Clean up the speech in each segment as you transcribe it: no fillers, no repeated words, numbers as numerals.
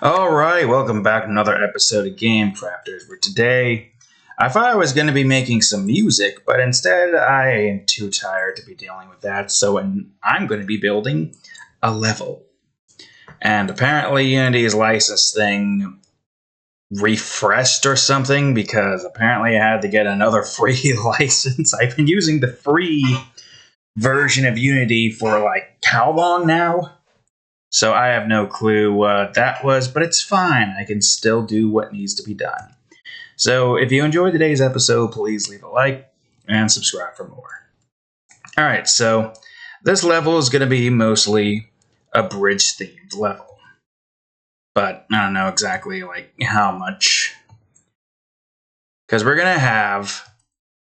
Alright, welcome back to another episode of Game Crafters, where today I thought I was going to be making some music, but instead I am too tired to be dealing with that, so I'm going to be building a level. And apparently Unity's license thing refreshed or something, because apparently I had to get another free license. I've been using the free version of Unity for like how long now? So I have no clue what that was, but it's fine. I can still do what needs to be done. So if you enjoyed today's episode, please leave a like and subscribe for more. Alright, so this level is going to be mostly a bridge-themed level. But I don't know exactly like how much. Because we're going to have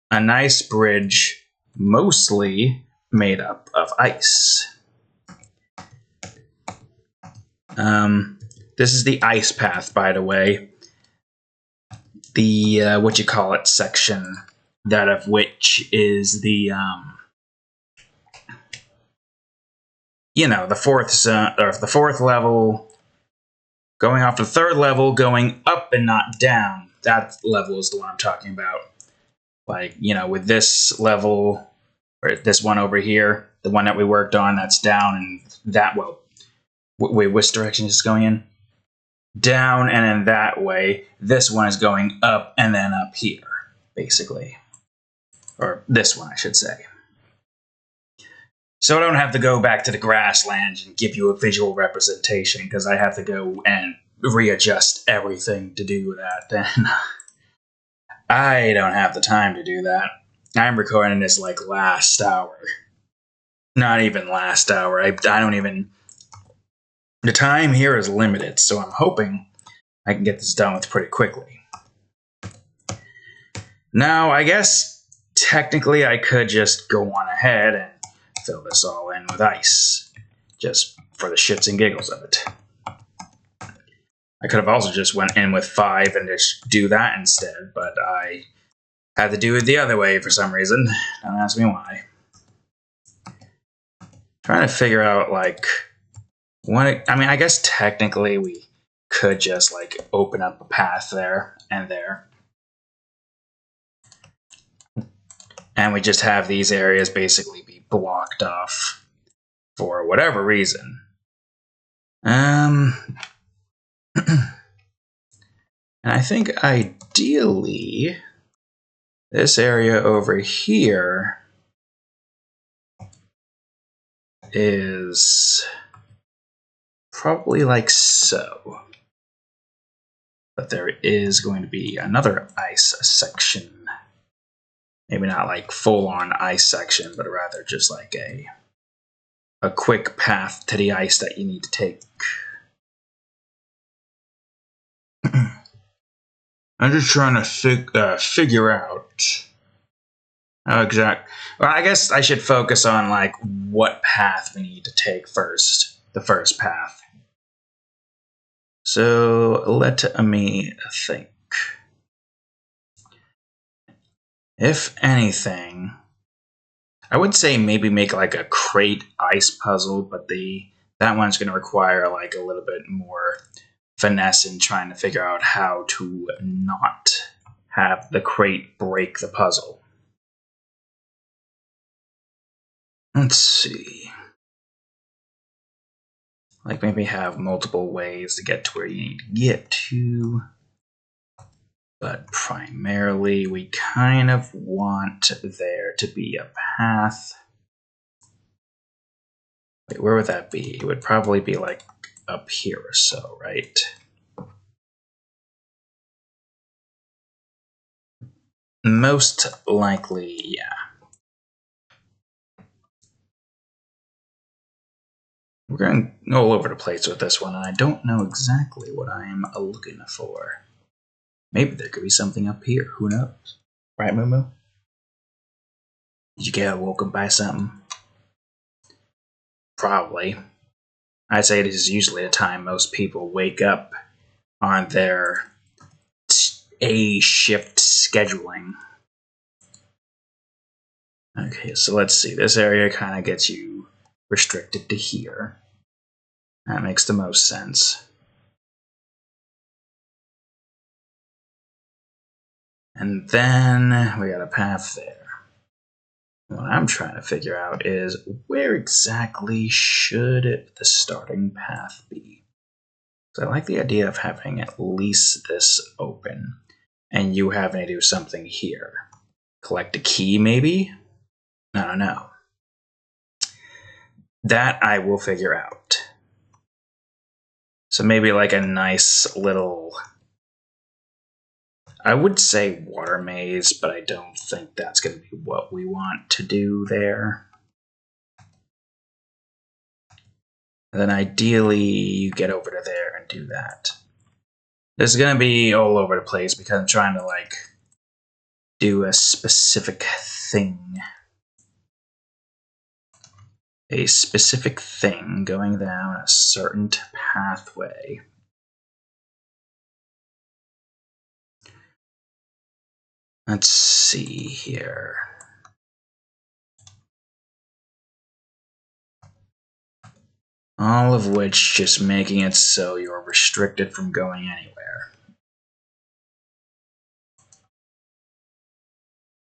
a nice bridge mostly made up of ice. This is the ice path, by the way. The section, that of which is the the fourth zone, or the fourth level, going off the third level, going up and not down. That level is the one I'm talking about. Like, with this level, or this one over here, the one that we worked on, that's down, and that, wait, which direction is this going in? Down, and then that way. This one is going up and then up here, basically. Or this one, I should say. So I don't have to go back to the grasslands and give you a visual representation, because I have to go and readjust everything to do that. And I don't have the time to do that. I'm recording this like last hour. Not even last hour. I don't even... The time here is limited, so I'm hoping I can get this done with pretty quickly. Now, I guess technically I could just go on ahead and fill this all in with ice, just for the shits and giggles of it. I could have also just went in with 5 and just do that instead, but I had to do it the other way for some reason. Don't ask me why. Trying to figure out, like... I guess technically we could just like open up a path there and there. And we just have these areas basically be blocked off for whatever reason. And I think ideally this area over here is probably like so. But there is going to be another ice section. Maybe not like full-on ice section, but rather just like a quick path to the ice that you need to take. I'm just trying to figure out how exact... Well, I guess I should focus on like what path we need to take first. The first path. So let me think. If anything, I would say maybe make like a crate ice puzzle, but that one's going to require like a little bit more finesse in trying to figure out how to not have the crate break the puzzle. Let's see. Like maybe have multiple ways to get to where you need to get to. But primarily we kind of want there to be a path. Wait, where would that be? It would probably be like up here or so, right? Most likely, yeah. We're going all over the place with this one, and I don't know exactly what I am looking for. Maybe there could be something up here. Who knows? Right, Moo? Did you get woken by something? Probably. I'd say this is usually the time most people wake up on their A-shift scheduling. Okay, so let's see. This area kind of gets you restricted to here. That makes the most sense. And then we got a path there. What I'm trying to figure out is where exactly should the starting path be? So I like the idea of having at least this open and you having to do something here. Collect a key, maybe? I don't know. That I will figure out. So maybe like a nice little... I would say water maze, but I don't think that's going to be what we want to do there. And then ideally, you get over to there and do that. This is going to be all over the place because I'm trying to, like, do a specific thing. A specific thing going down a certain pathway. Let's see here. All of which just making it so you're restricted from going anywhere.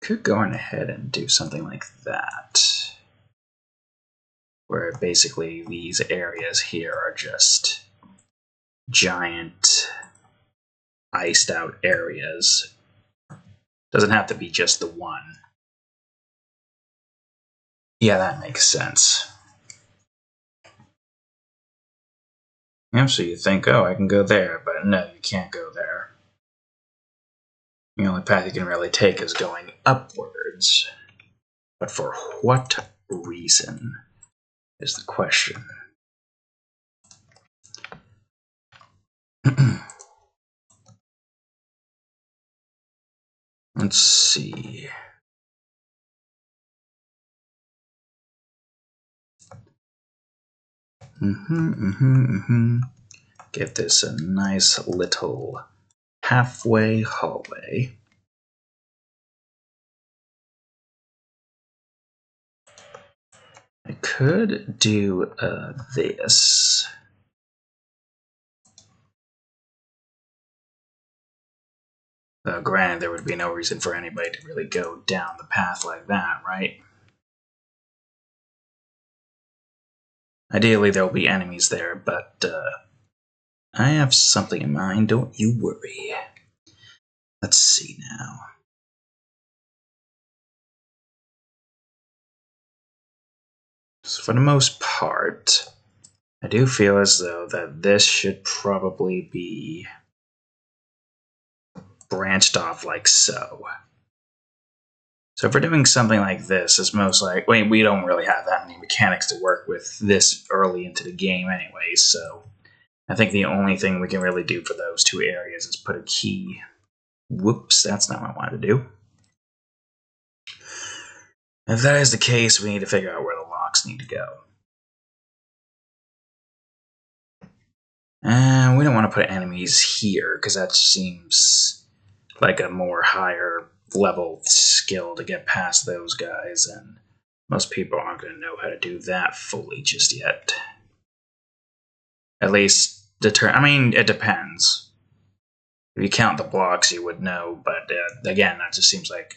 Could go on ahead and do something like that. Where basically these areas here are just giant iced out areas. Doesn't have to be just the one. Yeah, that makes sense. Yeah, so you think, oh, I can go there, but no, you can't go there. The only path you can really take is going upwards. But for what reason is the question. Let's see. Give this a nice little halfway hallway. I could do this. Granted, there would be no reason for anybody to really go down the path like that, right? Ideally, there will be enemies there, but I have something in mind, don't you worry. Let's see now. So for the most part, I do feel as though that this should probably be branched off like so. So if we're doing something like this, it's most like, wait, we don't really have that many mechanics to work with this early into the game anyway, so I think the only thing we can really do for those two areas is put a key. Whoops, that's not what I wanted to do. If that is the case, we need to figure out where the locks need to go. And we don't want to put enemies here, because that seems like a more higher level skill to get past those guys, and most people aren't going to know how to do that fully just yet. At least, I mean, it depends. If you count the blocks, you would know, but again, that just seems like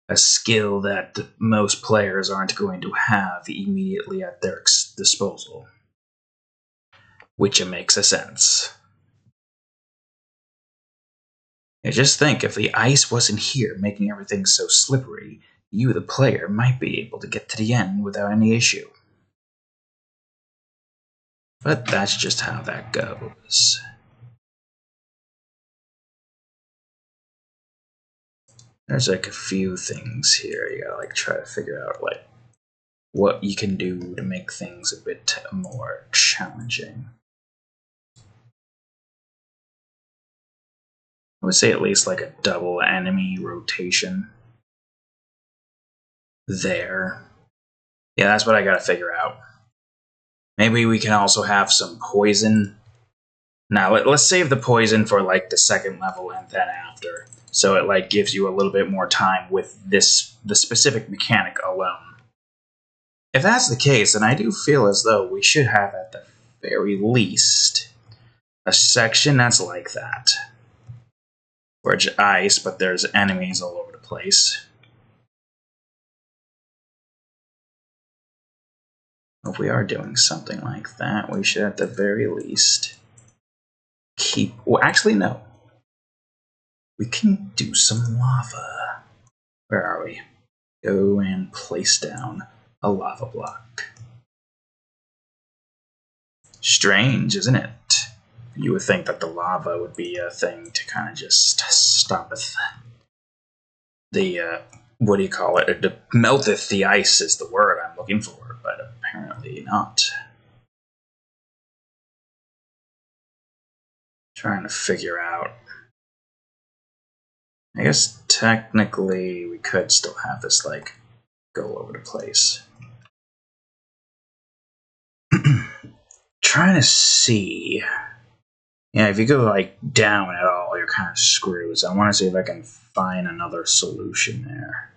a skill that most players aren't going to have immediately at their disposal. Which it makes a sense. And just think, if the ice wasn't here, making everything so slippery, you, the player, might be able to get to the end without any issue. But that's just how that goes. There's like a few things here you gotta like try to figure out like what you can do to make things a bit more challenging. I would say at least like a double enemy rotation. There. Yeah, that's what I gotta figure out. Maybe we can also have some poison. Now, let's save the poison for like the second level and then after. So it like gives you a little bit more time with the specific mechanic alone. If that's the case, then I do feel as though we should have at the very least a section that's like that. Or ice, but there's enemies all over the place. If we are doing something like that, we should at the very least keep... Well, actually, no. We can do some lava. Where are we? Go and place down a lava block. Strange, isn't it? You would think that the lava would be a thing to kind of just stoppeth the, what do you call it? Melteth the ice is the word I'm looking for, but apparently not. Trying to figure out. I guess technically we could still have this, like, go all over the place. Trying to see. Yeah, if you go, like, down at all, you're kind of screwed. So I want to see if I can find another solution there.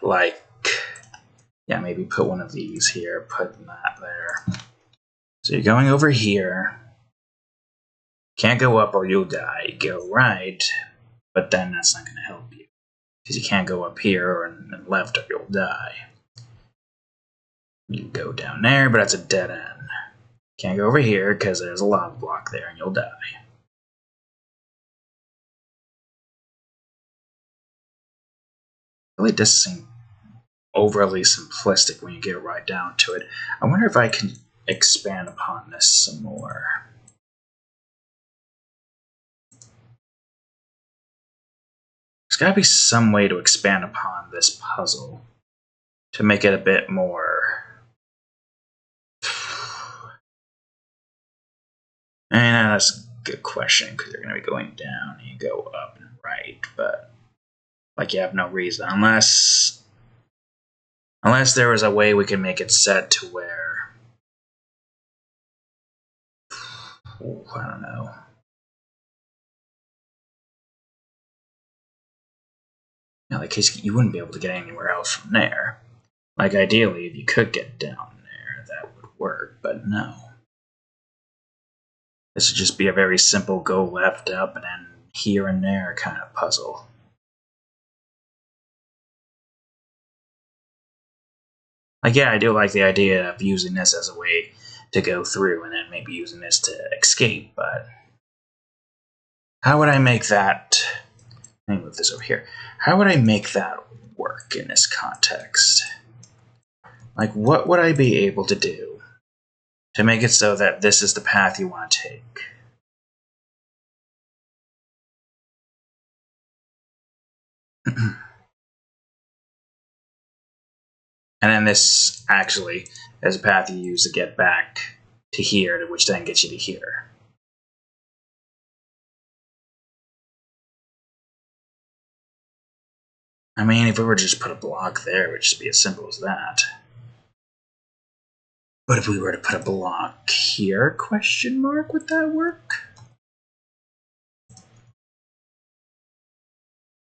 Like, yeah, maybe put one of these here, put that there. So you're going over here. Can't go up or you'll die. Go right, but then that's not going to help you. Because you can't go up here or left or you'll die. You go down there, but that's a dead end. Can't go over here because there's a lava block there and you'll die. Really does seem overly simplistic when you get right down to it. I wonder if I can expand upon this some more. There's got to be some way to expand upon this puzzle to make it a bit more... And that's a good question, because you're going to be going down and you go up and right, but like you have no reason, unless there was a way we can make it set to where, I don't know. Yeah, like you wouldn't be able to get anywhere else from there. Like ideally, if you could get down there, that would work, but no. This would just be a very simple go left, up, and then here and there kind of puzzle. Like, yeah, I do like the idea of using this as a way to go through and then maybe using this to escape, but how would I make that... Let me move this over here. How would I make that work in this context? Like, what would I be able to do to make it so that this is the path you want to take? And then this actually is a path you use to get back to here, which then gets you to here. I mean, if we were to just put a block there, it would just be as simple as that. But if we were to put a block here, question mark, would that work?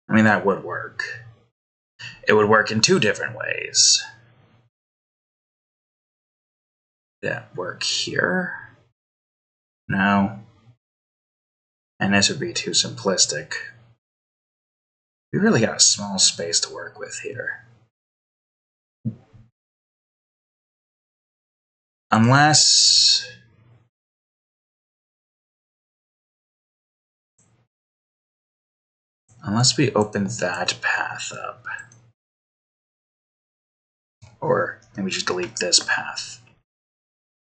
I mean, that would work. It would work in two different ways. That work here? No. And this would be too simplistic. We really got a small space to work with here. Unless we open that path up. Or maybe just delete this path.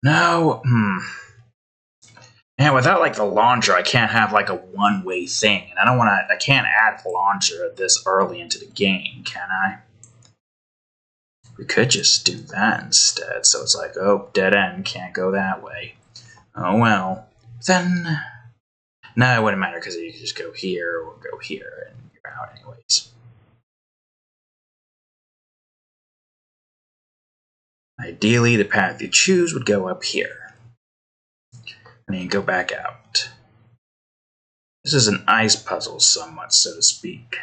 No, Man, without like the launcher, I can't have like a one-way thing. And I can't add the launcher this early into the game, can I? We could just do that instead. So it's like, oh, dead end, can't go that way. Oh well. Then, no, it wouldn't matter because you could just go here or go here and you're out anyways. Ideally, the path you choose would go up here. And then go back out. This is an ice puzzle somewhat, so to speak.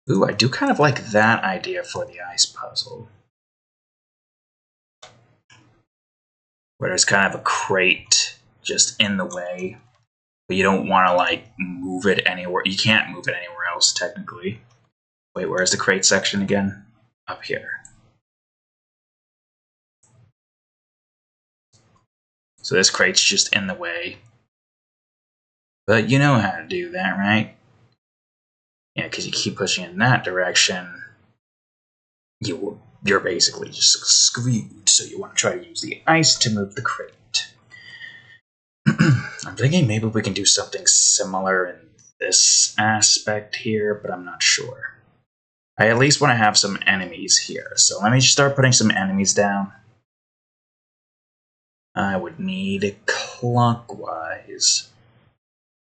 Ooh, I do kind of like that idea for the ice puzzle. where there's kind of a crate just in the way, but you don't want to like move it anywhere. You can't move it anywhere else technically. Wait, where's the crate section again? Up here. So this crate's just in the way. But you know how to do that, right? Yeah, because you keep pushing in that direction, you're basically just screwed. So you want to try to use the ice to move the crate. I'm thinking maybe we can do something similar in this aspect here, but I'm not sure. I at least want to have some enemies here. So let me start putting some enemies down. I would need it clockwise.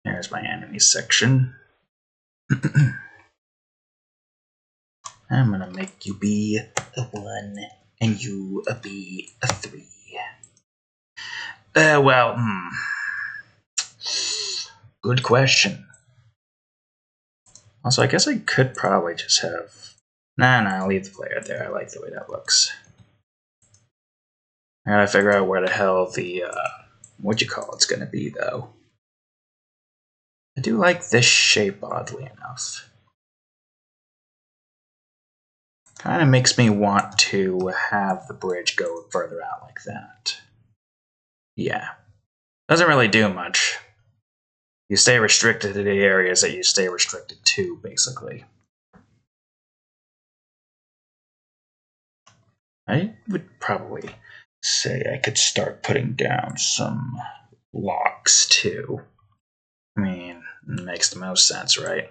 There's my enemy section. I'm gonna make you be a 1 and you be a 3. Good question. Also, I guess I could probably just have... Nah, I'll leave the player there. I like the way that looks. I gotta figure out where the hell the, it's gonna be, though. I do like this shape, oddly enough. Kind of makes me want to have the bridge go further out like that. Yeah. Doesn't really do much. You stay restricted to the areas that you stay restricted to, basically. I would probably say I could start putting down some locks, too. I mean, it makes the most sense, right?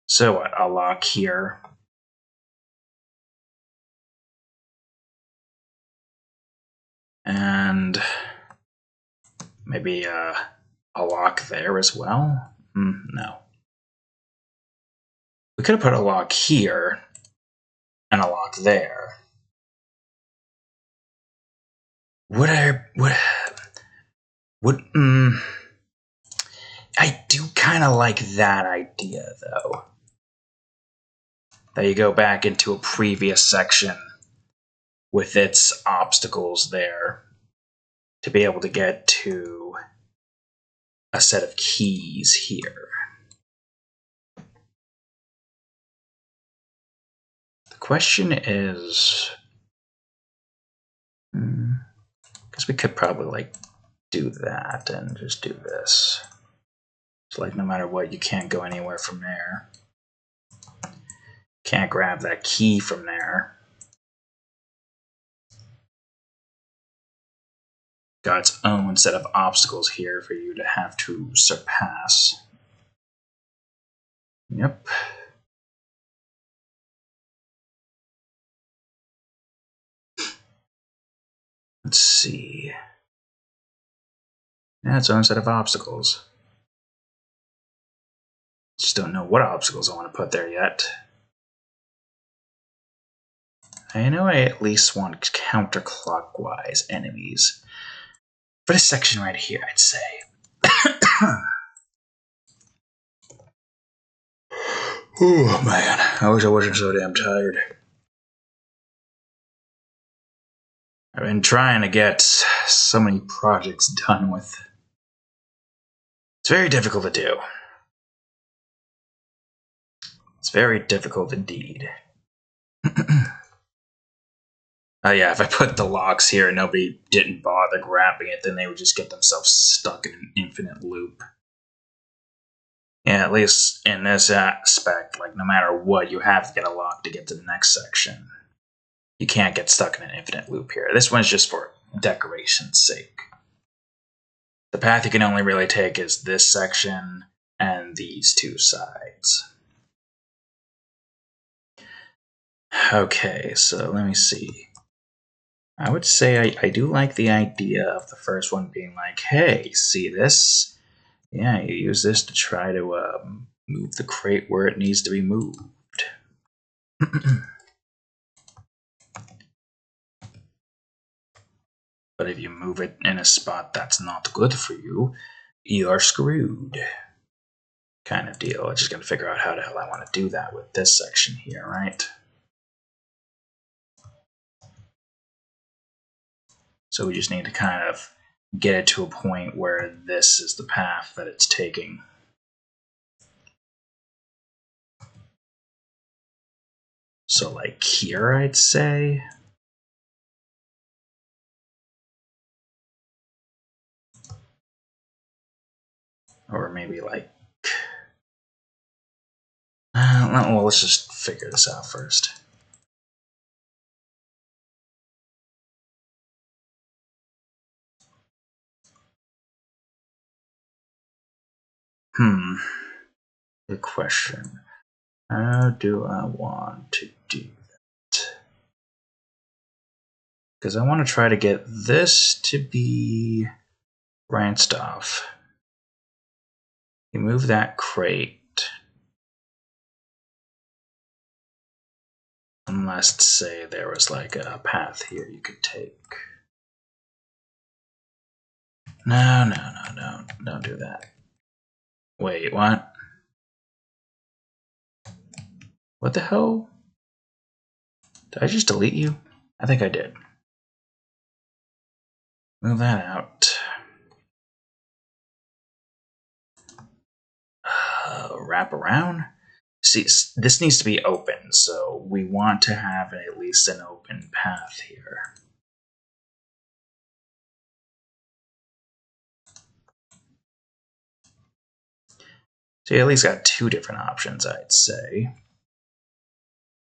So what? I'll lock here. And maybe a lock there as well? No. We could have put a lock here and a lock there. I do kind of like that idea, though. That you go back into a previous section with its obstacles there to be able to get to a set of keys here. The question is... because we could probably, like, do that and just do this. So, like, no matter what, you can't go anywhere from there. Can't grab that key from there. Got its own set of obstacles here for you to have to surpass. Yep. Let's see. Yeah, its own set of obstacles. Just don't know what obstacles I want to put there yet. I know I at least want counterclockwise enemies. For this section right here, I'd say. Oh man, I wish I wasn't so damn tired. I've been trying to get so many projects done with. It's very difficult to do. It's very difficult indeed. Oh yeah, if I put the locks here and nobody didn't bother grabbing it, then they would just get themselves stuck in an infinite loop. Yeah, at least in this aspect, like no matter what, you have to get a lock to get to the next section. You can't get stuck in an infinite loop here. This one's just for decoration's sake. The path you can only really take is this section and these two sides. Okay, so let me see. I would say I do like the idea of the first one being like, hey, see this? Yeah, you use this to try to move the crate where it needs to be moved. But if you move it in a spot that's not good for you, you're screwed. Kind of deal. I just gotta figure out how the hell I want to do that with this section here, right? So we just need to kind of get it to a point where this is the path that it's taking. So like here, I'd say. Or maybe like... well, let's just figure this out first. Good question. How do I want to do that? Because I want to try to get this to be branched off. You move that crate. And let's say there was like a path here you could take. No, don't do that. Wait, what? What the hell? Did I just delete you? I think I did. Move that out. Wrap around? See, this needs to be open, so we want to have at least an open path here. So you at least got two different options, I'd say.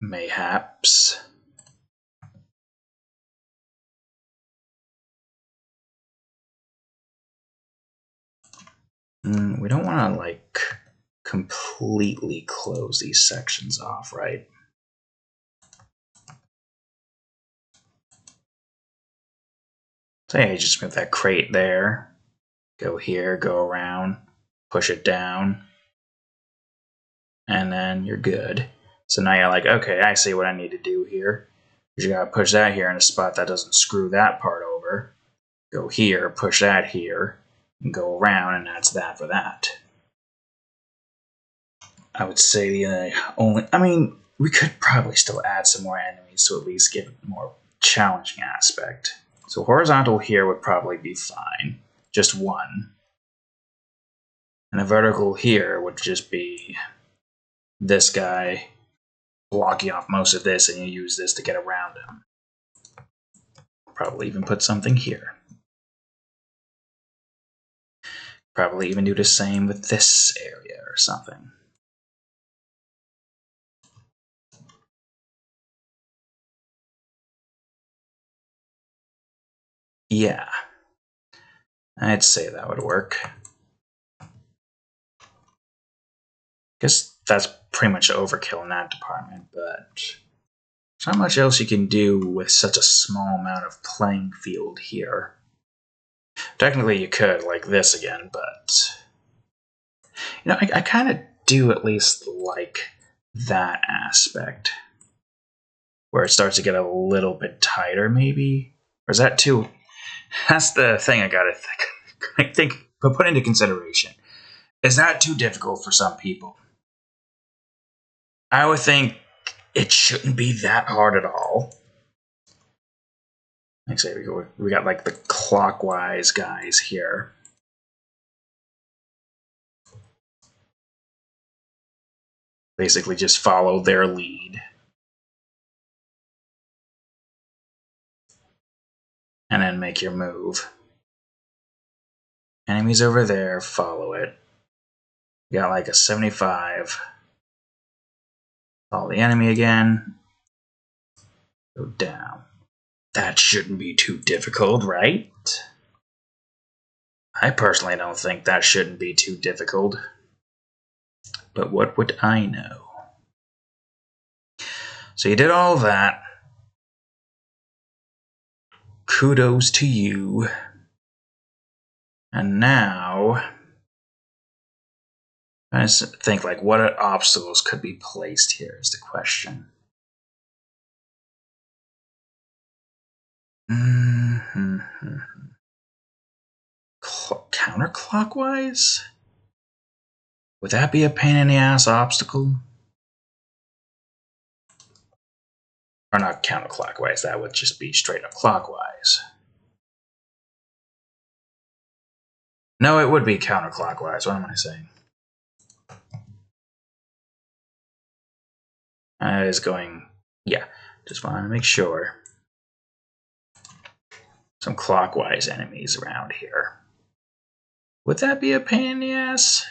Mayhaps. We don't want to, like, completely close these sections off, right? So yeah, you just move that crate there. Go here, go around, push it down. And then you're good. So now you're like, okay, I see what I need to do here. You gotta push that here in a spot that doesn't screw that part over. Go here, push that here, and go around, and that's that for that. I would say the only... I mean, we could probably still add some more enemies to at least give it a more challenging aspect. So horizontal here would probably be fine. Just one. And a vertical here would just be this guy blocking off most of this, and you use this to get around him. Probably even put something here. Probably even do the same with this area or something. Yeah. I'd say that would work. Guess that's pretty much overkill in that department, but there's not much else you can do with such a small amount of playing field here. Technically you could, like this again, but... You know, I kind of do at least like that aspect. Where it starts to get a little bit tighter, maybe? Or is that too... That's the thing I gotta put into consideration. Is that too difficult for some people? I would think it shouldn't be that hard at all. Like I say, we got like the clockwise guys here. Basically just follow their lead. And then make your move. Enemies over there, follow it. You got like a 75. Follow the enemy again. Go down. That shouldn't be too difficult, right? I personally don't think that shouldn't be too difficult. But what would I know? So you did all that. Kudos to you. And now... I just think, like, what obstacles could be placed here is the question. Counterclockwise? Would that be a pain in the ass obstacle? Or not counterclockwise, that would just be straight up clockwise. No, it would be counterclockwise. What am I saying? That is going... Yeah, just want to make sure. Some clockwise enemies around here. Would that be a pain in the ass?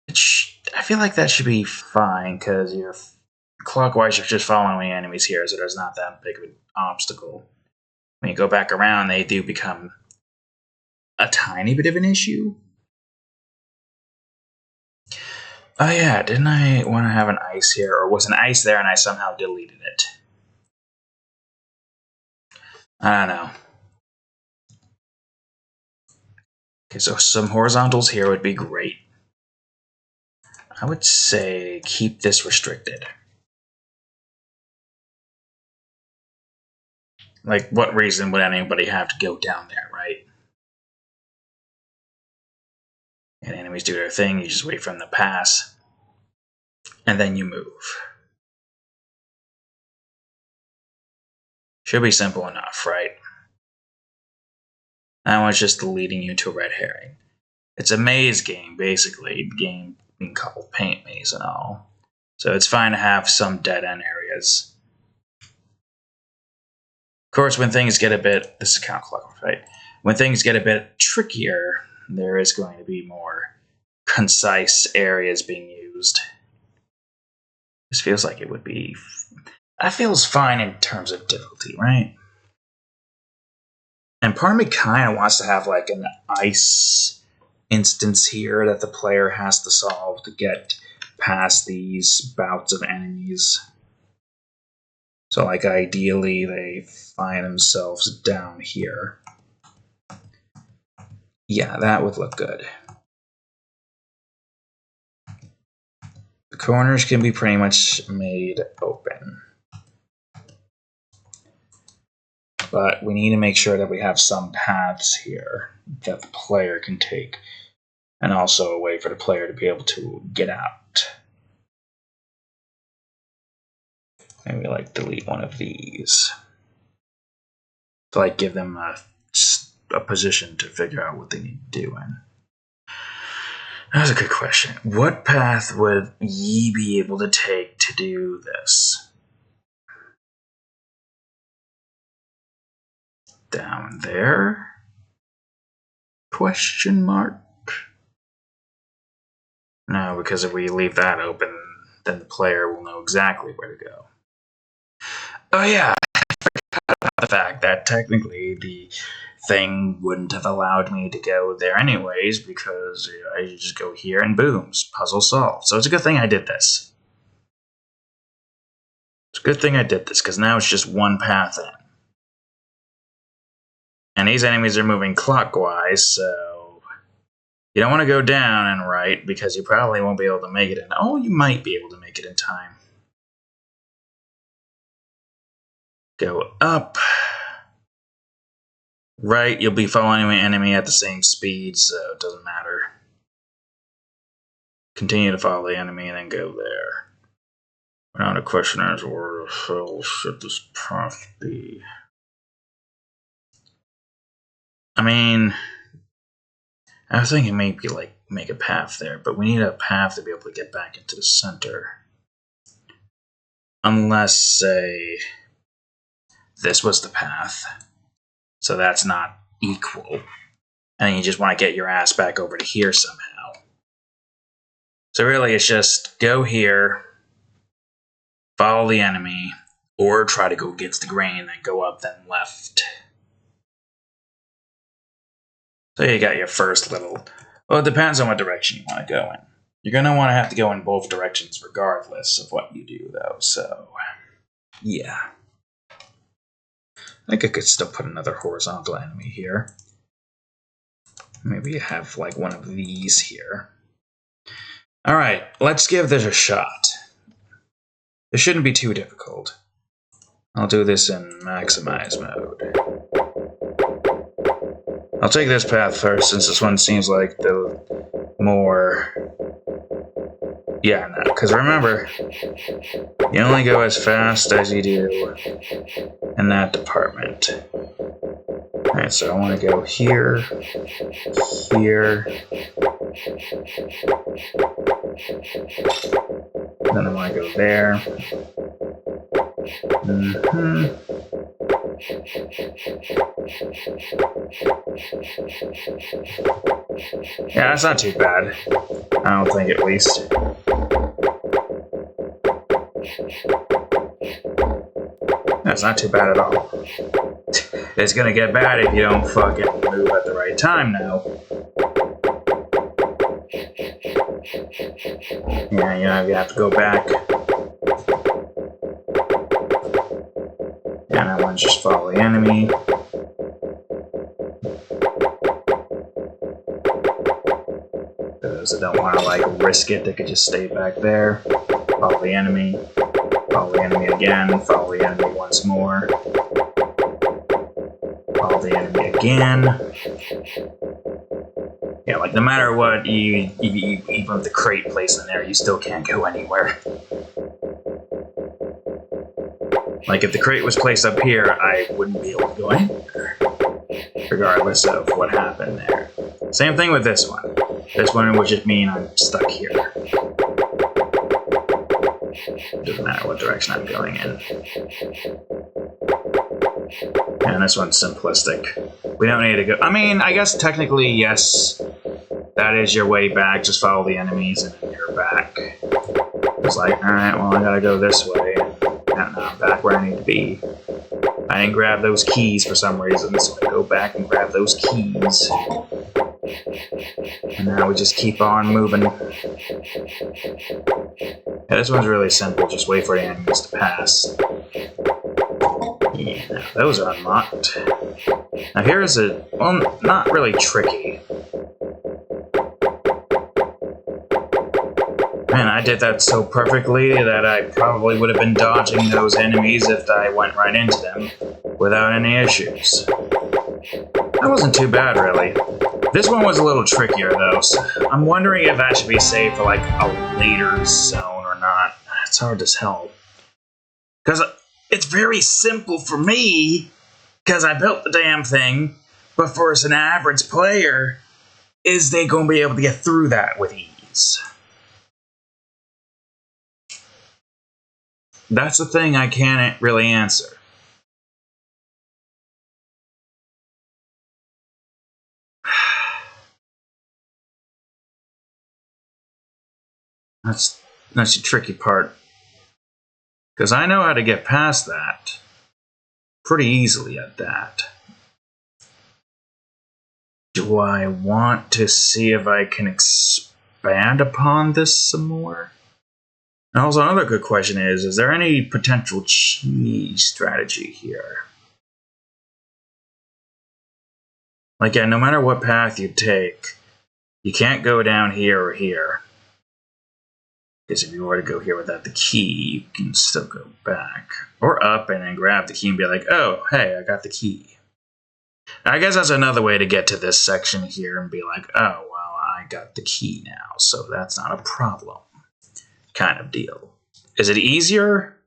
I feel like that should be fine, because you're clockwise, you're just following enemies here, so there's not that big of an obstacle. When you go back around, they do become a tiny bit of an issue. Oh yeah, didn't I want to have an ice here? Or was an ice there and I somehow deleted it? I don't know. Okay, so some horizontals here would be great. I would say keep this restricted. Like, what reason would anybody have to go down there, right? And enemies do their thing, you just wait for them to pass, and then you move. Should be simple enough, right? That one's just leading you to a red herring. It's a maze game, basically. The game being called Paint Maze and all. So it's fine to have some dead-end areas. Of course, when things get a bit... This is counterclockwise, right? When things get a bit trickier, there is going to be more concise areas being used. This feels like it would be... That feels fine in terms of difficulty, right? And part of me kind of wants to have like an ice instance here that the player has to solve to get past these bouts of enemies. So like ideally they find themselves down here. Yeah, that would look good. The corners can be pretty much made open. But we need to make sure that we have some paths here that the player can take. And also a way for the player to be able to get out. Maybe like delete one of these. To like give them a position to figure out what they need to do in. That's a good question. What path would ye be able to take to do this? Down there? Question mark? No, because if we leave that open, then the player will know exactly where to go. Oh yeah, I forgot about the fact that technically the thing wouldn't have allowed me to go there anyways, because I just go here and boom, puzzle solved. So it's a good thing I did this. It's a good thing I did this, because now it's just one path in. And these enemies are moving clockwise, so you don't want to go down and right, because you probably won't be able to make it in. Oh, you might be able to make it in time. Go up. Right, you'll be following an enemy at the same speed, so it doesn't matter. Continue to follow the enemy and then go there. Now the question is, where the hell should this path be? I mean, I was thinking maybe like make a path there, but we need a path to be able to get back into the center. Unless, say, this was the path. So that's not equal. And you just want to get your ass back over to here somehow. So really it's just go here, follow the enemy, or try to go against the grain, then go up, then left. So you got your first little... Well, it depends on what direction you want to go in. You're going to want to have to go in both directions regardless of what you do, though. So, yeah. I think I could still put another horizontal enemy here. Maybe you have like one of these here. Alright, let's give this a shot. It shouldn't be too difficult. I'll do this in maximize mode. I'll take this path first, since this one seems like the more... Yeah, no, because remember, you only go as fast as you do in that department. Alright, so I want to go here, here, then I want to go there. Yeah, that's not too bad. I don't think, at least. That's not too bad at all. It's gonna get bad if you don't fucking move at the right time now. Yeah, you have to go back. And I want to just follow the enemy. Those that don't want to like risk it, they could just stay back there. Follow the enemy. Follow the enemy again. Follow the enemy once more. Follow the enemy again. Yeah, like no matter what, even with the crate placed in there, you still can't go anywhere. Like if the crate was placed up here, I wouldn't be able to go anywhere, regardless of what happened there. Same thing with this one. This one would just mean I'm stuck here. Doesn't matter what direction I'm going in. And this one's simplistic. We don't need to go. I mean, I guess technically, yes, that is your way back. Just follow the enemies and then you're back. It's like, alright, well, I gotta go this way. And now I'm back where I need to be. I didn't grab those keys for some reason, so I go back and grab those keys. And now we just keep on moving. Yeah, this one's really simple. Just wait for the enemies to pass. Yeah, those are unlocked. Now here's a, well, not really tricky. Man, I did that so perfectly that I probably would have been dodging those enemies if I went right into them without any issues. That wasn't too bad, really. This one was a little trickier, though, so I'm wondering if that should be saved for, like, a later zone or not. It's hard to tell. Because it's very simple for me, because I built the damn thing, but for an average player, is they going to be able to get through that with ease? That's the thing I can't really answer. That's the tricky part. Because I know how to get past that pretty easily at that. Do I want to see if I can expand upon this some more? And also another good question is there any potential cheese strategy here? Like, yeah, no matter what path you take, you can't go down here or here. Because if you were to go here without the key, you can still go back. Or up and then grab the key and be like, oh, hey, I got the key. I guess that's another way to get to this section here and be like, oh, well, I got the key now, so that's not a problem. Kind of deal. Is it easier?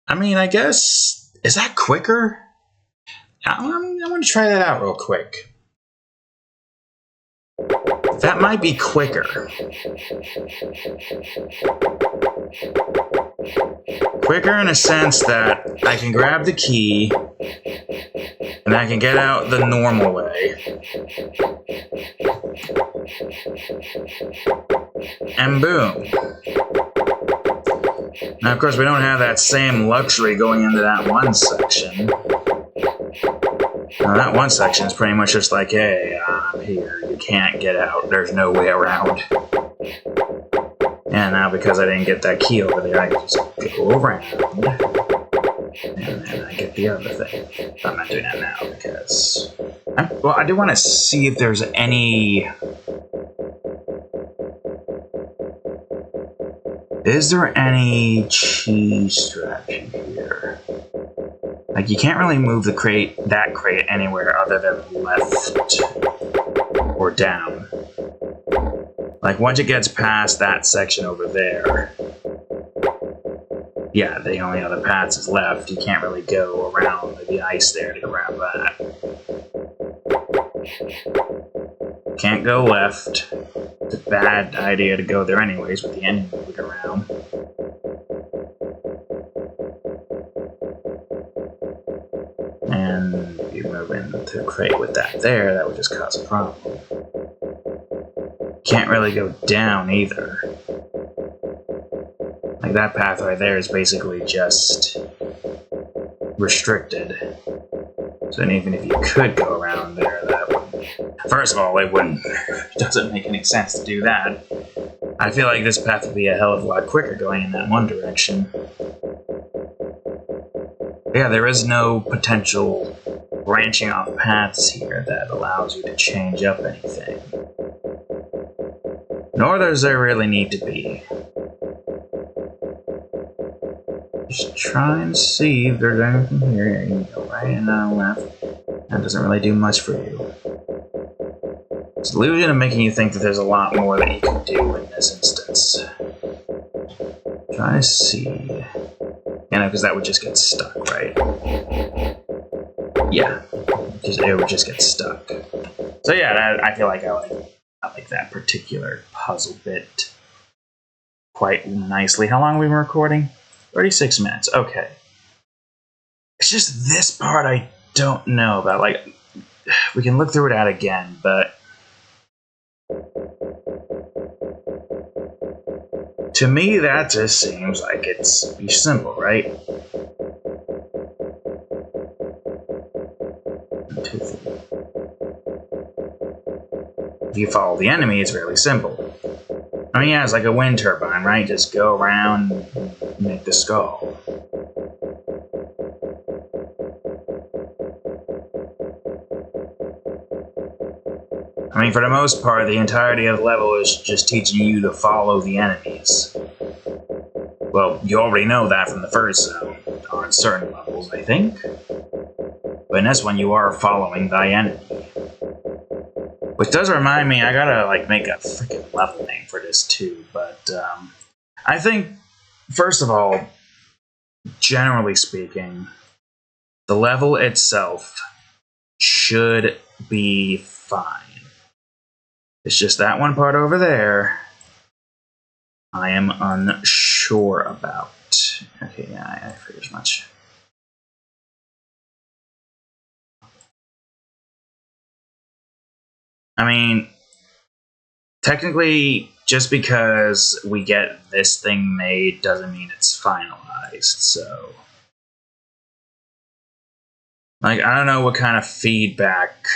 I mean, I guess, is that quicker? I'm going to try that out real quick. That might be quicker. Quicker in a sense that I can grab the key and I can get out the normal way. And boom. Now, of course, we don't have that same luxury going into that one section. Now, that one section is pretty much just like, hey, I'm here. You can't get out. There's no way around. And now, because I didn't get that key over there, I can just go around. And then I get the other thing. I'm not doing that now because... Well, I do want to see if there's any... Is there any cheese strategy here? Like, you can't really move the crate, that crate, anywhere other than left or down. Like, once it gets past that section over there, Yeah, the only other paths is left. You can't really go around the ice there to grab that. Can't go left. It's a bad idea to go there anyways with the enemy moving around. And if you move into crate with that there, that would just cause a problem. Can't really go down either. Like that path right there is basically just restricted. So even if you could go around there, that would... First of all, it wouldn't... It doesn't make any sense to do that. I feel like this path would be a hell of a lot quicker going in that one direction. Yeah, there is no potential branching off paths here that allows you to change up anything. Nor does there really need to be. Just try and see if there's anything here. You go right and left. That doesn't really do much for you. It's the illusion of making you think that there's a lot more that you can do in this instance. Try to see. You know, because that would just get stuck, right? Yeah. It would just get stuck. So yeah, I feel like I like that particular puzzle bit quite nicely. How long have we been recording? 36 minutes. Okay. It's just this part I don't know about. Like, we can look through it out again, but to me, that just seems like it's simple, right? 1, 2, 3. If you follow the enemy, it's really simple. I mean, yeah, it's like a wind turbine, right? Just go around and make the skull. I mean, for the most part, the entirety of the level is just teaching you to follow the enemies. Well, you already know that from the first zone, on certain levels, I think. But in this one, you are following thy enemy. Which does remind me, I gotta, like, make a freaking level name for this, too. But, I think, first of all, generally speaking, the level itself should be fine. It's just that one part over there I am unsure about. Okay, yeah, I figured as much. I mean, technically, just because we get this thing made doesn't mean it's finalized, so... Like, I don't know what kind of feedback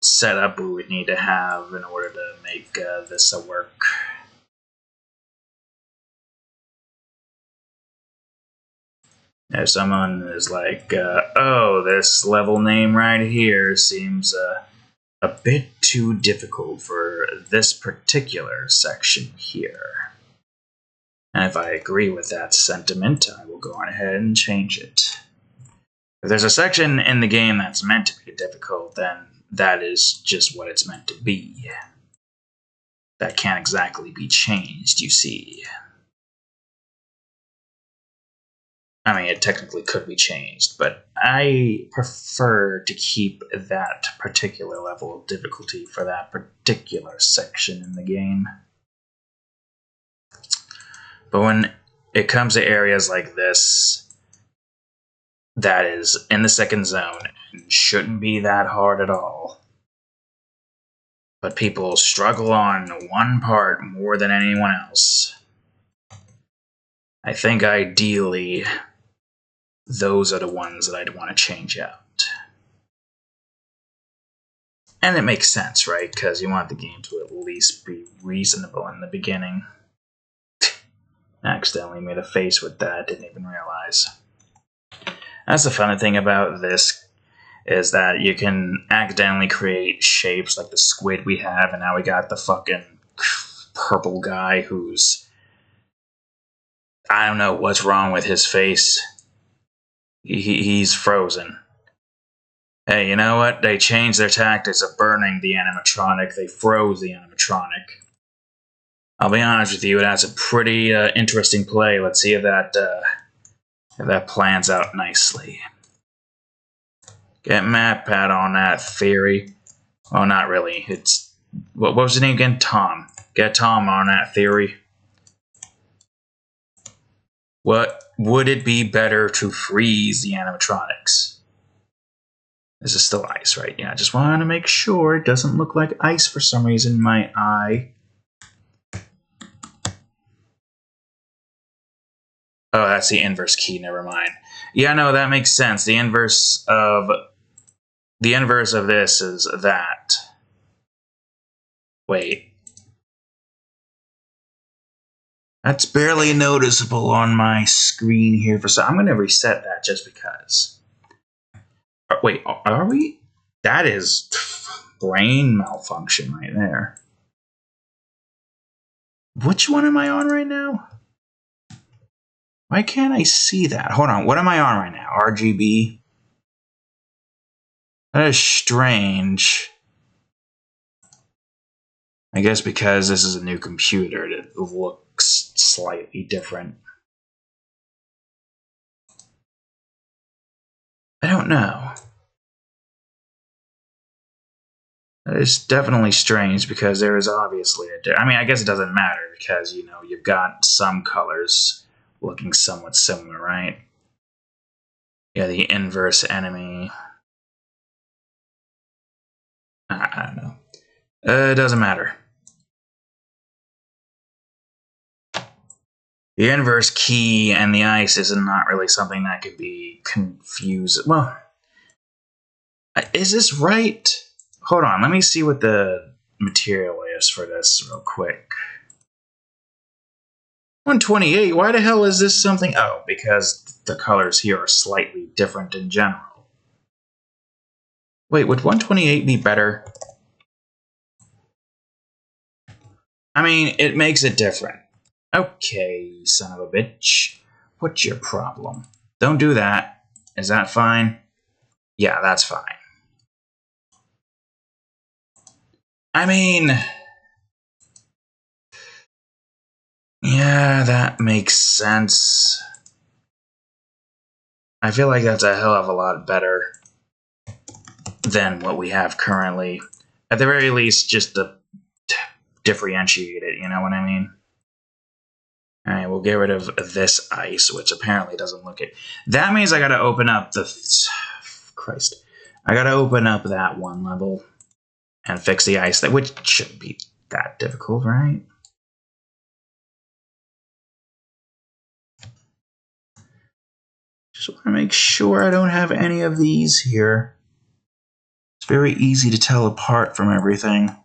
setup we would need to have in order to make this a work. If someone is like, oh, this level name right here seems a bit too difficult for this particular section here. And if I agree with that sentiment, I will go on ahead and change it. If there's a section in the game that's meant to be difficult, then that is just what it's meant to be. That can't exactly be changed, you see. I mean, it technically could be changed, but I prefer to keep that particular level of difficulty for that particular section in the game. But when it comes to areas like this, that is in the second zone, it shouldn't be that hard at all. But people struggle on one part more than anyone else. I think ideally, those are the ones that I'd want to change out. And it makes sense, right? Because you want the game to at least be reasonable in the beginning. Accidentally made a face with that, didn't even realize. That's the funny thing about this, is that you can accidentally create shapes like the squid we have, and now we got the fucking purple guy who's... I don't know what's wrong with his face. He's frozen. Hey, you know what? They changed their tactics of burning the animatronic. They froze the animatronic. I'll be honest with you, that's a pretty interesting play. Let's see if that plans out nicely. Get MatPat on that theory. Oh, not really. It's what was his name again? Tom. Get Tom on that theory. What would it be better to freeze the animatronics? This is still ice, right? Yeah, I just want to make sure it doesn't look like ice for some reason in my eye. Oh, that's the inverse key. Never mind. Yeah, no, that makes sense. The inverse of this is that. Wait. That's barely noticeable on my screen here. I'm going to reset that just because. Wait, are we? That is brain malfunction right there. Which one am I on right now? Why can't I see that? Hold on, what am I on right now? RGB? That is strange. I guess because this is a new computer, it looks slightly different. I don't know. That is definitely strange because there is obviously I mean, I guess it doesn't matter because, you know, you've got some colors looking somewhat similar, right? Yeah, the inverse enemy. I don't know. It doesn't matter. The inverse key and the ice is not really something that could be confused. Well, is this right? Hold on, let me see what the material is for this real quick. 128, why the hell is this something? Oh, because the colors here are slightly different in general. Wait, would 128 be better? I mean, it makes it different. Okay, son of a bitch. What's your problem? Don't do that. Is that fine? Yeah, that's fine. I mean, yeah, that makes sense. I feel like that's a hell of a lot better than what we have currently. At the very least, just to differentiate it, you know what I mean? Alright, we'll get rid of this ice, which apparently doesn't look it. That means I gotta open up the... Christ. I gotta open up that one level and fix the ice, which shouldn't be that difficult, right? Just want to make sure I don't have any of these here. It's very easy to tell apart from everything.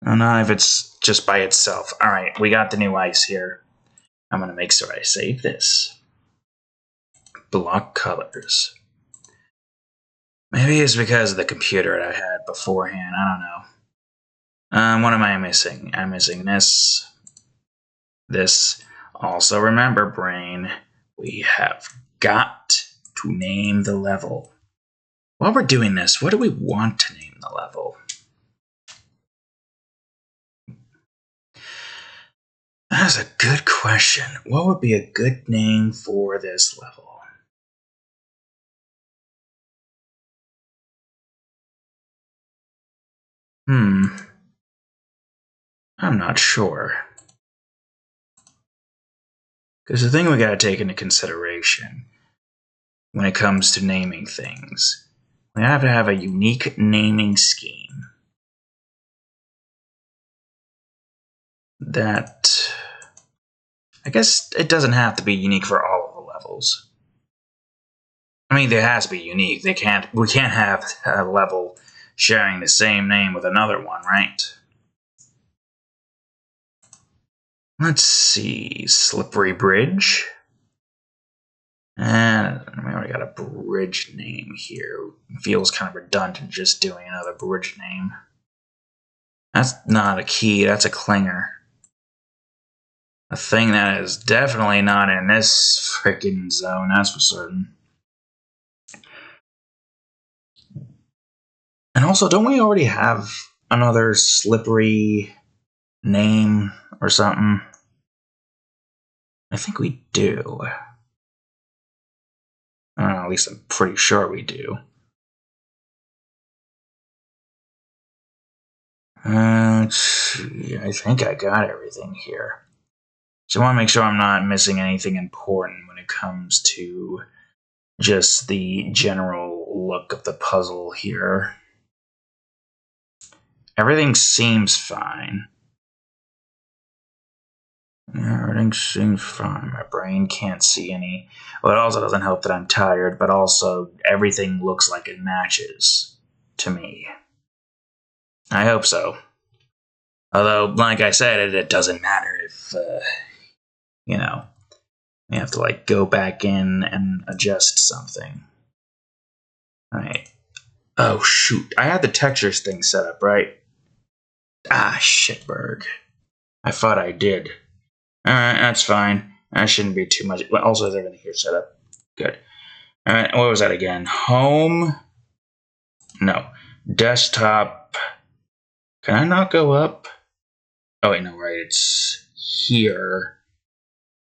Not if it's just by itself. Alright, we got the new ice here. I'm going to make sure I save this. Block colors. Maybe it's because of the computer I had beforehand. I don't know. What am I missing? I'm missing this. This. Also remember, brain, we have got to name the level. While we're doing this, what do we want to name the level? That's a good question. What would be a good name for this level? I'm not sure. Because the thing we gotta take into consideration when it comes to naming things, we have to have a unique naming scheme that, I guess it doesn't have to be unique for all of the levels. I mean, there has to be unique. We can't have a level sharing the same name with another one, right? Let's see, Slippery Bridge. And we already got a bridge name here. It feels kind of redundant just doing another bridge name. That's not a key, that's a clinger. A thing that is definitely not in this freaking zone, that's for certain. And also, don't we already have... another slippery name or something? I think we do. At least I'm pretty sure we do. Let's see. I think I got everything here. So I want to make sure I'm not missing anything important when it comes to just the general look of the puzzle here. Everything seems fine. Everything seems fine. My brain can't see any. Well, it also doesn't help that I'm tired, but also everything looks like it matches to me. I hope so. Although, like I said, it doesn't matter if, you have to, like, go back in and adjust something. Alright. Oh, shoot. I had the textures thing set up, right? Ah, shitberg. I thought I did. Alright, that's fine. That shouldn't be too much. Also, has everything here set up. Good. Alright, what was that again? Home? No. Desktop. Can I not go up? Oh, wait, no, right. It's here.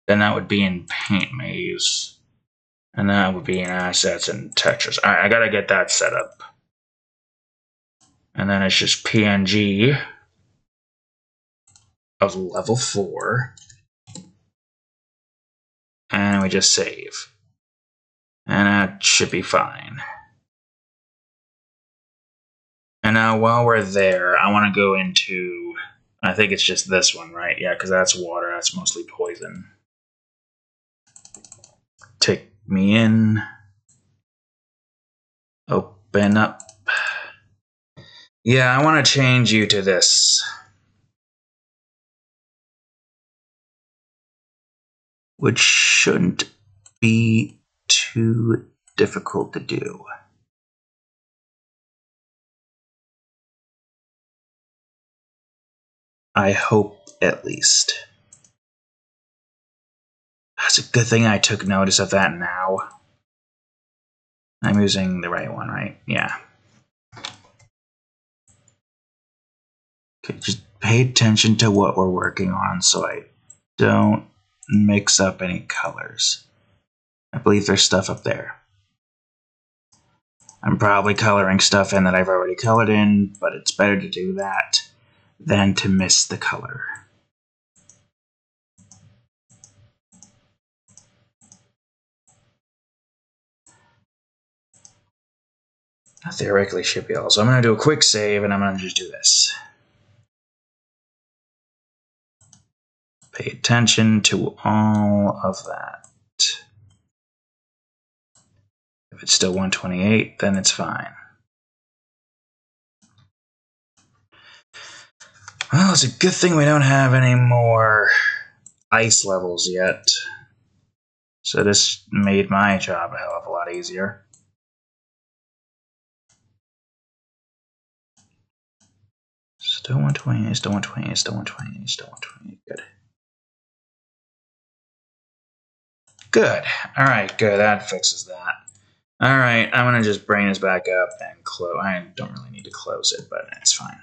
Then that would be in Paint Maze. And that would be in Assets and Textures. Alright, I gotta get that set up. And then it's just PNG of level 4. And we just save. And that should be fine. And now while we're there, I want to go into, I think it's just this one, right? Yeah, because that's water. That's mostly poison. Take me in. Open up. Yeah, I want to change you to this. Which shouldn't be too difficult to do. I hope, at least. That's a good thing I took notice of that now. I'm using the right one, right? Yeah. Okay, just pay attention to what we're working on so I don't mix up any colors. I believe there's stuff up there. I'm probably coloring stuff in that I've already colored in, but it's better to do that than to miss the color. That theoretically should be all. So I'm going to do a quick save, and I'm going to just do this. Pay attention to all of that. If it's still 128, then it's fine. Well, it's a good thing we don't have any more ice levels yet. So this made my job a hell of a lot easier. Still 128, still 128, still 128, still 128. Good. Good. Alright, good. That fixes that. Alright, I'm going to just bring this back up and close. I don't really need to close it, but it's fine.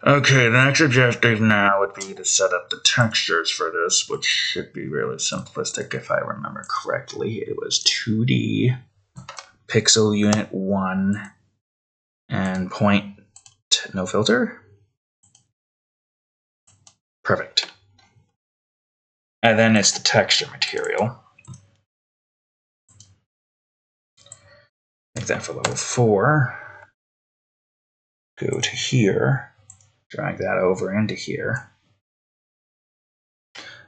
Okay, the next objective now would be to set up the textures for this, which should be really simplistic if I remember correctly. It was 2D, pixel unit 1, and point no filter. Perfect. And then it's the texture material. Make that for level 4. Go to here. Drag that over into here.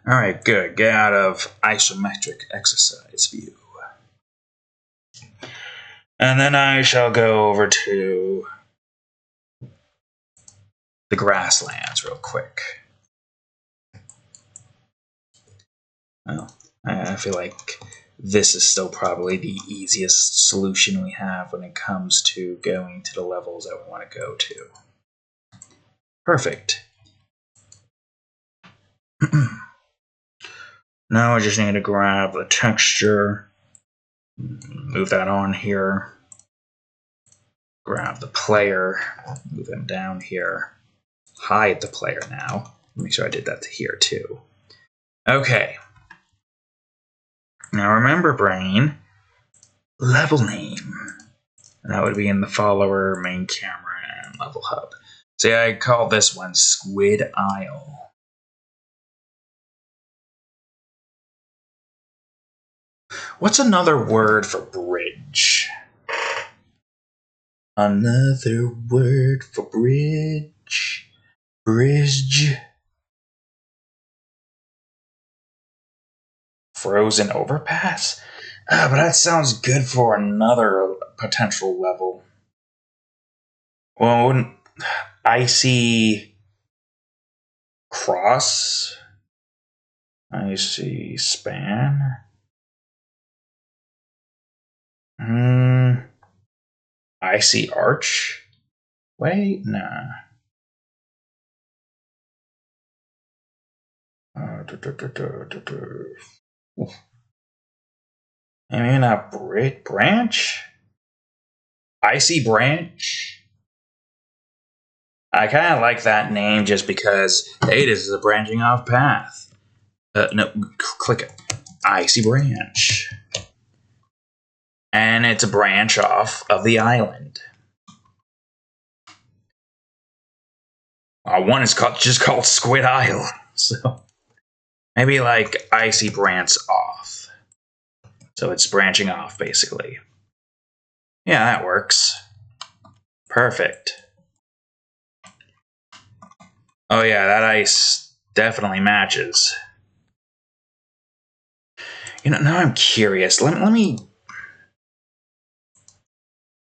Alright, good. Get out of isometric exercise view. And then I shall go over to the grasslands real quick. Well, I feel like this is still probably the easiest solution we have when it comes to going to the levels that we want to go to. Perfect. Now I just need to grab the texture, move that on here. Grab the player, move him down here, hide the player now. Make sure I did that here too. Okay. Now remember, brain, level name. And that would be in the follower, main camera, and level hub. See, I call this one Squid Isle. What's another word for bridge? Another word for bridge. Bridge. Frozen overpass? But that sounds good for another potential level. Well, wouldn't icy cross? Icy span? Icy arch? Wait, nah. Maybe not branch? Icy branch? I kind of like that name just because, hey, this is a branching off path. No, click it. Icy branch. And it's a branch off of the island. One is just called Squid Isle. So maybe like icy branch off. So it's branching off, basically. Yeah, that works. Perfect. Oh yeah, that ice definitely matches. You know, now I'm curious. Let me...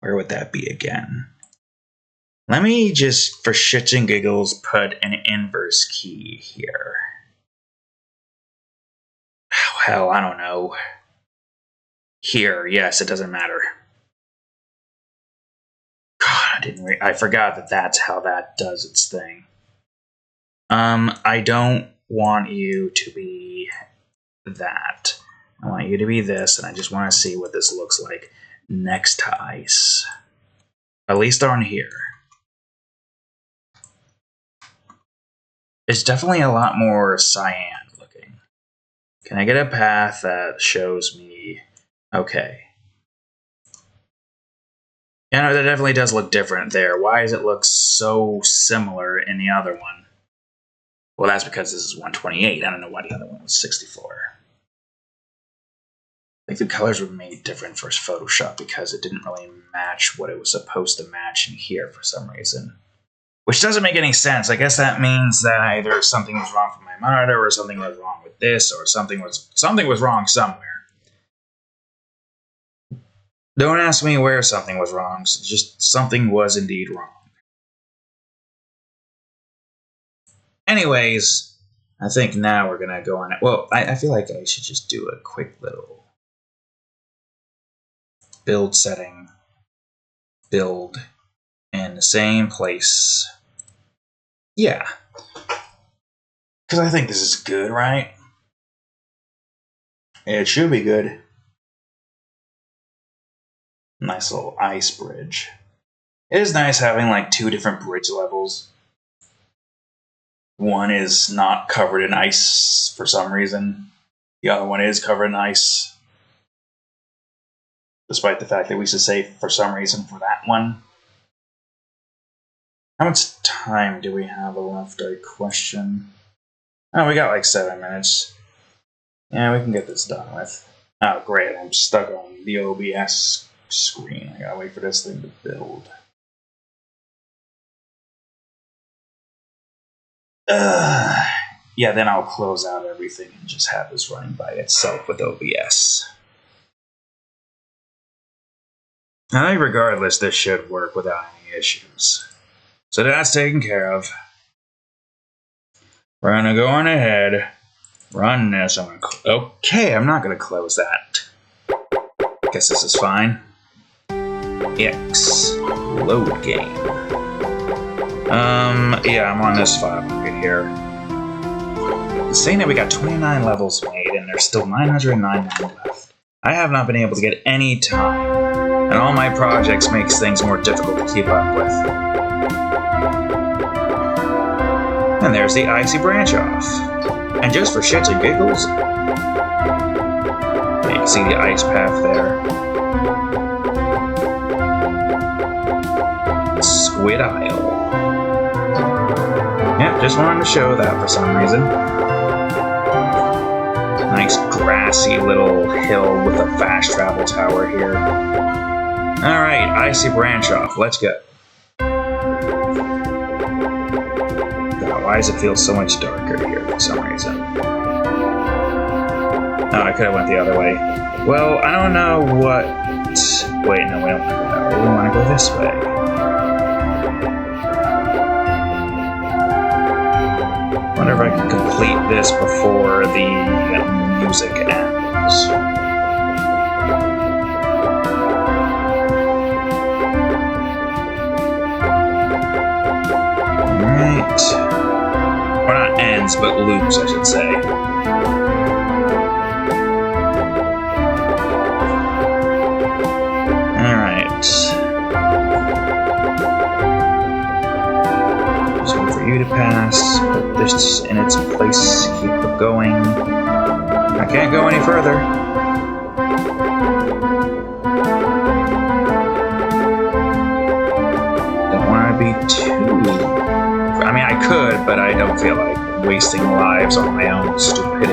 Where would that be again? Let me just, for shits and giggles, put an inverse key here. Oh, hell, I don't know. Here, yes, it doesn't matter. God, I forgot that that's how that does its thing. I don't want you to be that. I want you to be this, and I just want to see what this looks like next to ice. At least on here. It's definitely a lot more cyan looking. Can I get a path that shows me... Okay. Yeah, no, that definitely does look different there. Why does it look so similar in the other one? Well, that's because this is 128. I don't know why the other one was 64. I think the colors were made different for Photoshop because it didn't really match what it was supposed to match in here for some reason. Which doesn't make any sense. I guess that means that either something was wrong with my monitor, or something was wrong with this, or something was wrong somewhere. Don't ask me where something was wrong, just something was indeed wrong. Anyways, I think now we're gonna go on it. Well, I feel like I should just do a quick little build setting, build in the same place. Yeah. Because I think this is good, right? It should be good. Nice little ice bridge. It is nice having like two different bridge levels. One is not covered in ice for some reason. The other one is covered in ice. Despite the fact that we used to say for some reason for that one. How much time do we have left? I question. Oh, we got like 7 minutes. Yeah, we can get this done with. Oh, great. I'm stuck on the OBS screen. I gotta wait for this thing to build. Yeah, then I'll close out everything and just have this running by itself with OBS. I think regardless, this should work without any issues. So that's taken care of. We're gonna go on ahead, run this. Okay, I'm not gonna close that. Guess this is fine. X load game. Yeah, I'm on this file right here. It's saying that we got 29 levels made, and there's still 999 left. I have not been able to get any time And all my projects makes things more difficult to keep up with. And there's the icy branch off. And just for shits and giggles, you can see the ice path there. Squid Isle. Yep, just wanted to show that for some reason. Nice grassy little hill with a fast travel tower here. Alright, icy branch off. Let's go. God, why does it feel so much darker here for some reason? Oh, I could have went the other way. Well, I don't know what... Wait, no, we don't want to go that way. We want to go this way. Wonder if I can complete this before the music ends. Alright. Or not ends, but loops, I should say. You to pass, put this in its place, keep it going. I can't go any further. Don't want to be too... I mean, I could, but I don't feel like wasting lives on my own stupidity.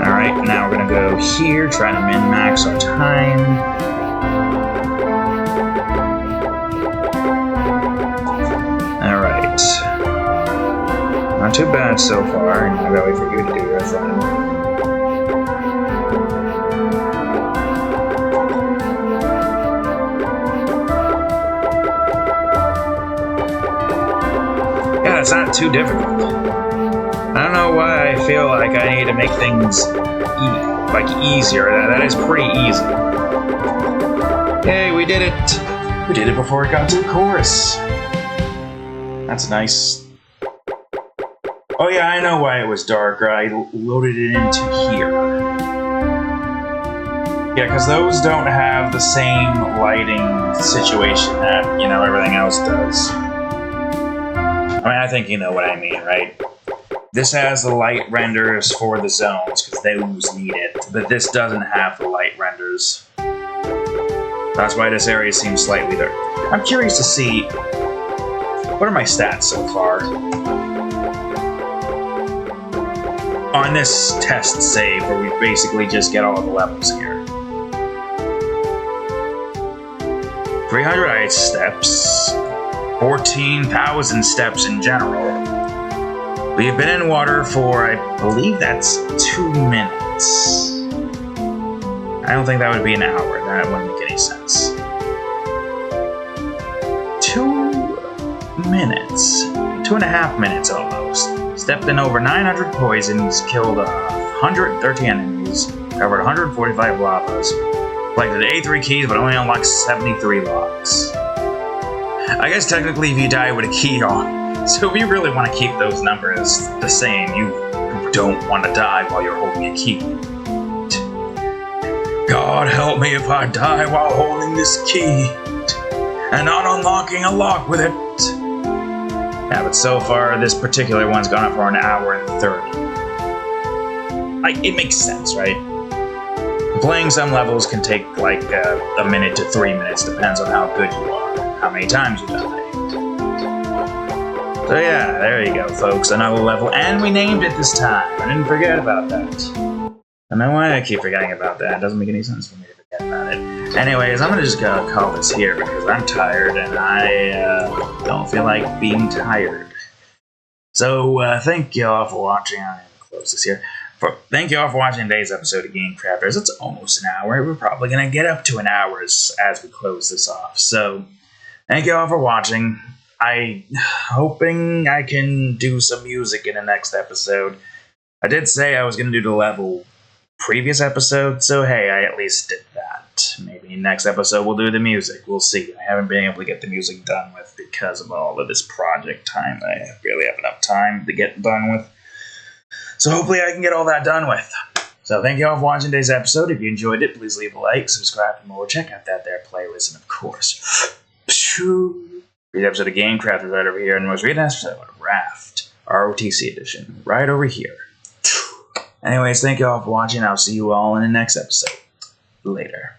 Alright, now we're gonna go here, try to min-max our time. Alright. Not too bad so far, and I gotta wait for you to do your thing. Yeah, it's not too difficult. I don't know why I feel like I need to make things easier. That is pretty easy. Yay, we did it! We did it before it got to the chorus. That's nice. Oh yeah, I know why it was darker. I loaded it into here. Yeah, because those don't have the same lighting situation that, you know, everything else does. I mean, I think you know what I mean, right? This has the light renders for the zones, because those need it, but this doesn't have the light renders. That's why this area seems slightly dark. I'm curious to see, what are my stats so far? On this test save, where we basically just get all the levels here. 300 ice steps, 14,000 steps in general. We've been in water for, I believe that's 2 minutes. I don't think that would be an hour. That wouldn't make any sense. 2 minutes. 2.5 minutes almost. Stepped in over 900 poisons, killed 130 enemies, covered 145 lavas, collected 83 keys but only unlocked 73 locks. I guess technically if you die with a key on, so if you really want to keep those numbers the same, you don't want to die while you're holding a key. God help me if I die while holding this key and not unlocking a lock with it. Yeah, but so far this particular one's gone up for an hour and 30. It makes sense, right? Playing some levels can take like a minute to 3 minutes, depends on how good you are, how many times you die. So yeah, there you go, folks. Another level, and we named it this time. I didn't forget about that. I don't know why I keep forgetting about that. It doesn't make any sense for me to forget about it. Anyways, I'm gonna just call this here because I'm tired and I don't feel like being tired. So thank you all for watching. I'm gonna close this here. Thank you all for watching today's episode of Game Crafters. It's almost an hour. We're probably gonna get up to an hour as we close this off. So thank you all for watching. I'm hoping I can do some music in the next episode. I did say I was going to do the level previous episode, so hey, I at least did that. Maybe next episode we'll do the music. We'll see. I haven't been able to get the music done with because of all of this project time that I really have enough time to get done with. So hopefully I can get all that done with. So thank you all for watching today's episode. If you enjoyed it, please leave a like, subscribe for more, check out that there playlist, and of course, read episode of Gamecraft is right over here, and the most recent episode of Raft, ROTC edition, right over here. Anyways, thank you all for watching. I'll see you all in the next episode. Later.